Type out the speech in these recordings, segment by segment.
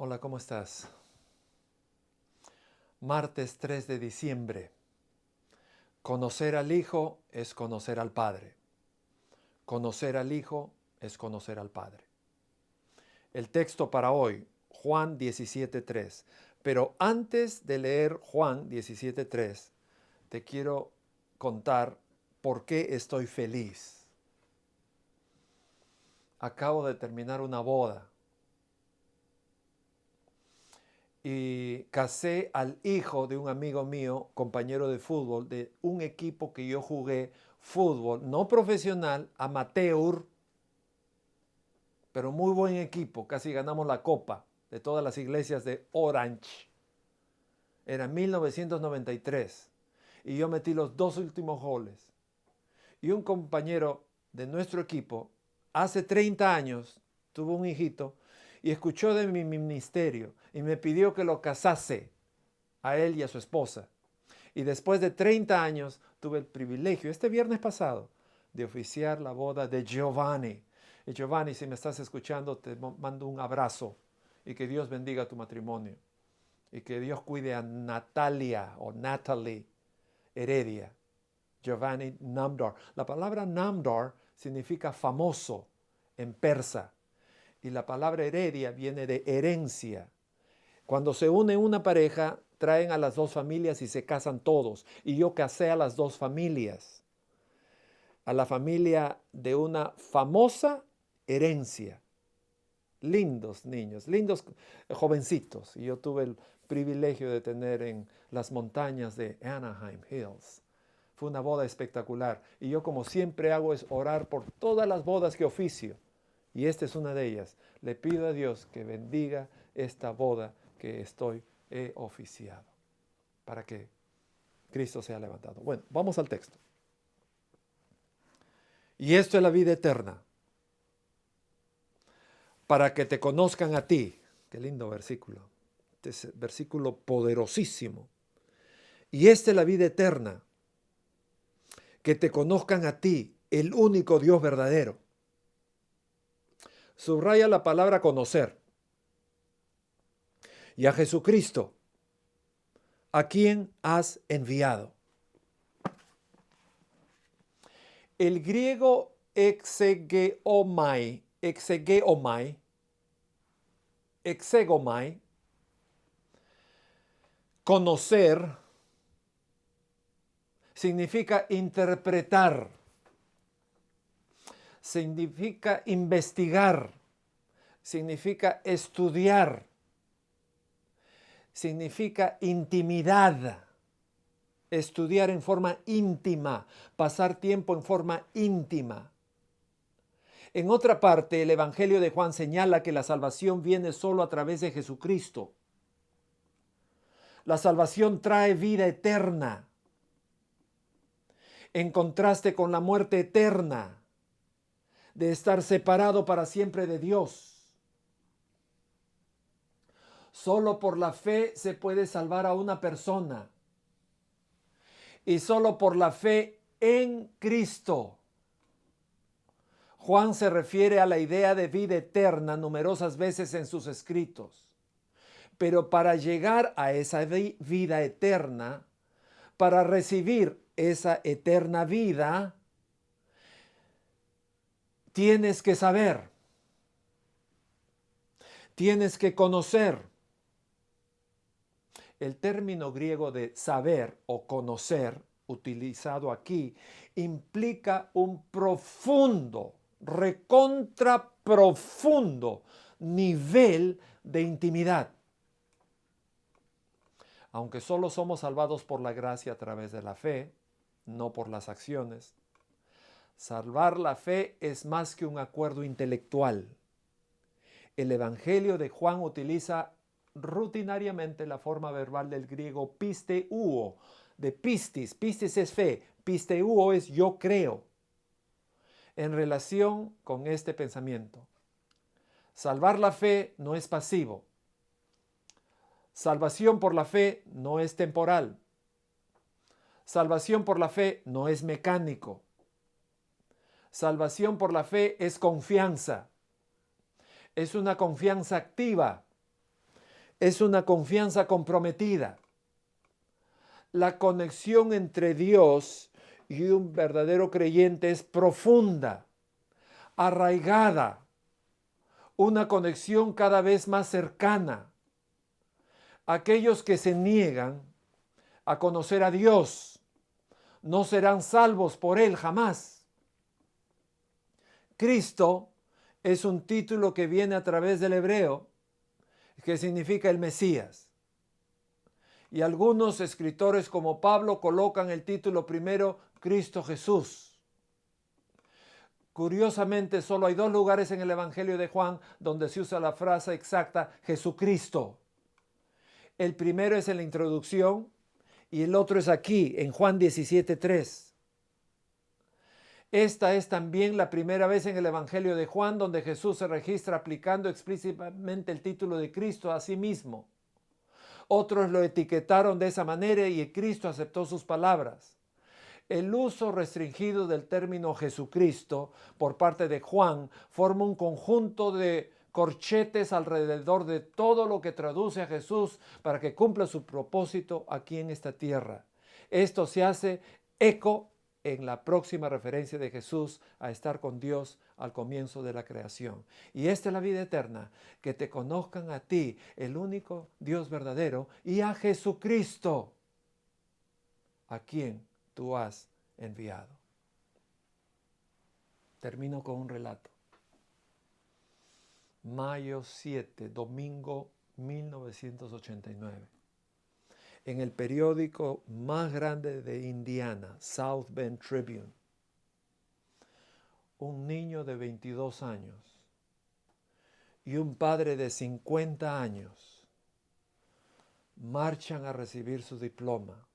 Hola, ¿cómo estás? Martes 3 de diciembre. Conocer al Hijo es conocer al Padre. Conocer al Hijo es conocer al Padre. El texto para hoy, Juan 17:3. Pero antes de leer Juan 17:3, te quiero contar por qué estoy feliz. Acabo de terminar una boda y casé al hijo de un amigo mío, compañero de fútbol, de un equipo que yo jugué fútbol, no profesional, amateur, pero muy buen equipo. Casi ganamos la copa de todas las iglesias de Orange. Era 1993 y yo metí los 2 últimos goles. Y un compañero de nuestro equipo, hace 30 años, tuvo un hijito y escuchó de mi ministerio y me pidió que lo casase a él y a su esposa. Y después de 30 años tuve el privilegio, este viernes pasado, de oficiar la boda de Giovanni. Y Giovanni, si me estás escuchando, te mando un abrazo y que Dios bendiga tu matrimonio. Y que Dios cuide a Natalia o Natalie Heredia. Giovanni Namdar. La palabra Namdar significa famoso en persa. Y la palabra heredia viene de herencia. Cuando se une una pareja, traen a las dos familias y se casan todos. Y yo casé a las dos familias. A la familia de una famosa herencia. Lindos niños, lindos jovencitos. Y yo tuve el privilegio de tener en las montañas de Anaheim Hills. Fue una boda espectacular. Y yo, como siempre hago, es orar por todas las bodas que oficio. Y esta es una de ellas. Le pido a Dios que bendiga esta boda que he oficiado, para que Cristo sea levantado. Bueno, vamos al texto. Y esto es la vida eterna, para que te conozcan a ti. Qué lindo versículo. Este es versículo poderosísimo. Y esta es la vida eterna, que te conozcan a ti, el único Dios verdadero. Subraya la palabra conocer. Y a Jesucristo, a quien has enviado. El griego exegomai, conocer, significa interpretar, significa investigar, significa estudiar, significa intimidad, estudiar en forma íntima, pasar tiempo en forma íntima. En otra parte, el Evangelio de Juan señala que la salvación viene solo a través de Jesucristo. La salvación trae vida eterna, en contraste con la muerte eterna, de estar separado para siempre de Dios. Solo por la fe se puede salvar a una persona. Y solo por la fe en Cristo. Juan se refiere a la idea de vida eterna numerosas veces en sus escritos. Pero para llegar a esa vida eterna, para recibir esa eterna vida, tienes que saber, tienes que conocer. El término griego de saber o conocer, utilizado aquí, implica un profundo, recontra profundo nivel de intimidad. Aunque solo somos salvados por la gracia a través de la fe, no por las acciones, salvar la fe es más que un acuerdo intelectual. El Evangelio de Juan utiliza rutinariamente la forma verbal del griego pisteuo, de pistis. Pistis es fe, pisteuo es yo creo. En relación con este pensamiento, salvar la fe no es pasivo. Salvación por la fe no es temporal. Salvación por la fe no es mecánico. Salvación por la fe es confianza. Es una confianza activa. es una confianza comprometida. La conexión entre Dios y un verdadero creyente es profunda, arraigada, una conexión cada vez más cercana. Aquellos que se niegan a conocer a Dios no serán salvos por Él jamás. Cristo es un título que viene a través del hebreo, que significa el Mesías. Y algunos escritores como Pablo colocan el título primero, Cristo Jesús. Curiosamente, solo hay 2 lugares en el Evangelio de Juan donde se usa la frase exacta Jesucristo. El primero es en la introducción y el otro es aquí, en Juan 17:3. Esta es también la primera vez en el Evangelio de Juan donde Jesús se registra aplicando explícitamente el título de Cristo a sí mismo. Otros lo etiquetaron de esa manera y Cristo aceptó sus palabras. El uso restringido del término Jesucristo por parte de Juan forma un conjunto de corchetes alrededor de todo lo que traduce a Jesús para que cumpla su propósito aquí en esta tierra. Esto se hace eco en la próxima referencia de Jesús a estar con Dios al comienzo de la creación. Y esta es la vida eterna, que te conozcan a ti, el único Dios verdadero, y a Jesucristo, a quien tú has enviado. Termino con un relato. Mayo 7, domingo 1989. En el periódico más grande de Indiana, South Bend Tribune, un niño de 22 años y un padre de 50 años marchan a recibir su diploma.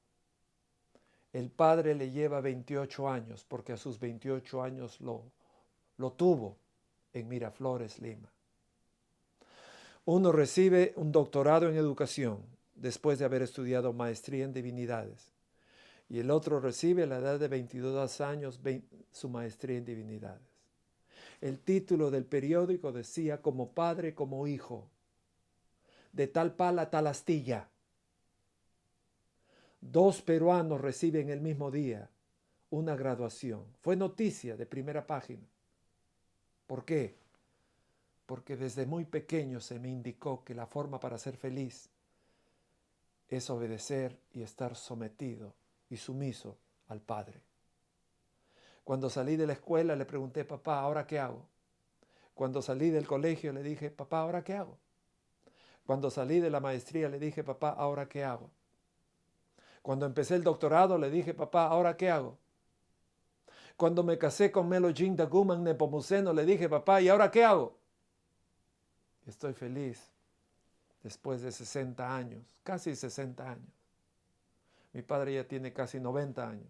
El padre le lleva 28 años porque a sus 28 años lo tuvo en Miraflores, Lima. Uno recibe un doctorado en educación después de haber estudiado maestría en divinidades. Y el otro recibe a la edad de 22 años su maestría en divinidades. El título del periódico decía como padre, como hijo, de tal pala, tal astilla. 2 peruanos reciben el mismo día una graduación. Fue noticia de primera página. ¿Por qué? Porque desde muy pequeño se me indicó que la forma para ser feliz es obedecer y estar sometido y sumiso al Padre. Cuando salí de la escuela le pregunté, papá, ¿ahora qué hago? Cuando salí del colegio le dije, papá, ¿ahora qué hago? Cuando salí de la maestría le dije, papá, ¿ahora qué hago? Cuando empecé el doctorado le dije, papá, ¿ahora qué hago? Cuando me casé con Melo Jean Daguman Nepomuceno le dije, papá, ¿y ahora qué hago? Estoy feliz después de 60 años, casi 60 años. Mi padre ya tiene casi 90 años.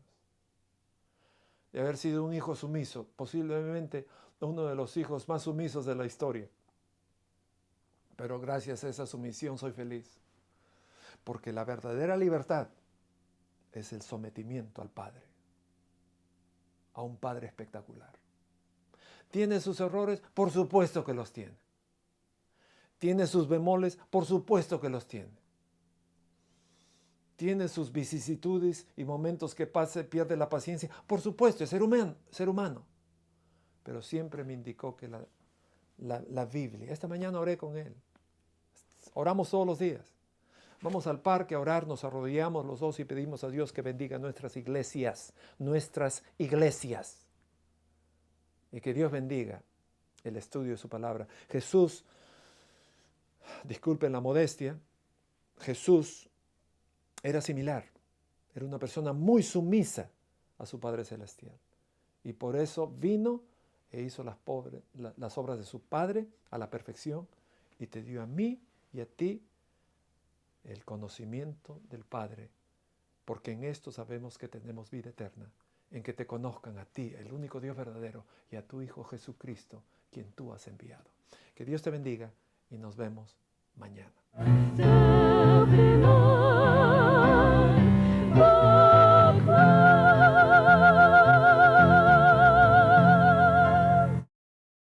De haber sido un hijo sumiso, posiblemente uno de los hijos más sumisos de la historia. Pero gracias a esa sumisión soy feliz. Porque la verdadera libertad es el sometimiento al Padre. A un Padre espectacular. ¿Tiene sus errores? Por supuesto que los tiene. ¿Tiene sus bemoles? Por supuesto que los tiene. ¿Tiene sus vicisitudes y momentos que pierde la paciencia? Por supuesto, es ser humano. Pero siempre me indicó que la Biblia. Esta mañana oré con él. Oramos todos los días. Vamos al parque a orar, nos arrodillamos los dos y pedimos a Dios que bendiga nuestras iglesias. Y que Dios bendiga el estudio de su palabra. Jesús, disculpen la modestia, Jesús era similar. Era una persona muy sumisa a su Padre Celestial. Y por eso vino e hizo las obras de su Padre a la perfección y te dio a mí y a ti el conocimiento del Padre, porque en esto sabemos que tenemos vida eterna, en que te conozcan a ti, el único Dios verdadero, y a tu Hijo Jesucristo, quien tú has enviado. Que Dios te bendiga y nos vemos mañana.